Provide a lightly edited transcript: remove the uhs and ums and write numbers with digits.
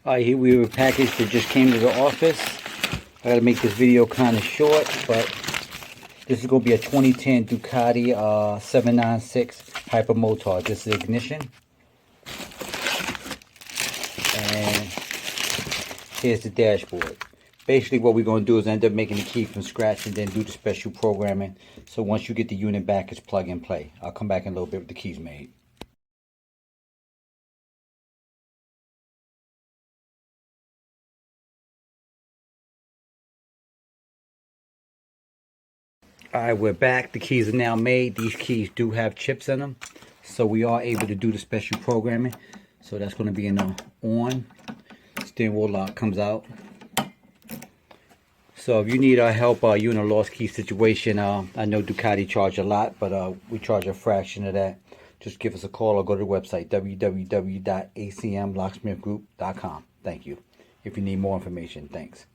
Alright, here we have a package that just came to the office. I gotta make this video kind of short, but this is gonna be a 2010 Ducati 796 HyperMotard. This is ignition. And here's the dashboard. Basically what we're going to do is end up making the key from scratch and then do the special programming. So once you get the unit back, it's plug and play. I'll come back in a little bit with the keys made. Alright, we're back. The keys are now made. These keys do have chips in them. So we are able to do the special programming. So that's going to be in the on. Steering wheel lock comes out. So if you need our help, you're in a lost key situation, I know Ducati charge a lot, but we charge a fraction of that. Just give us a call or go to the website, www.acmlocksmithgroup.com. Thank you. If you need more information, thanks.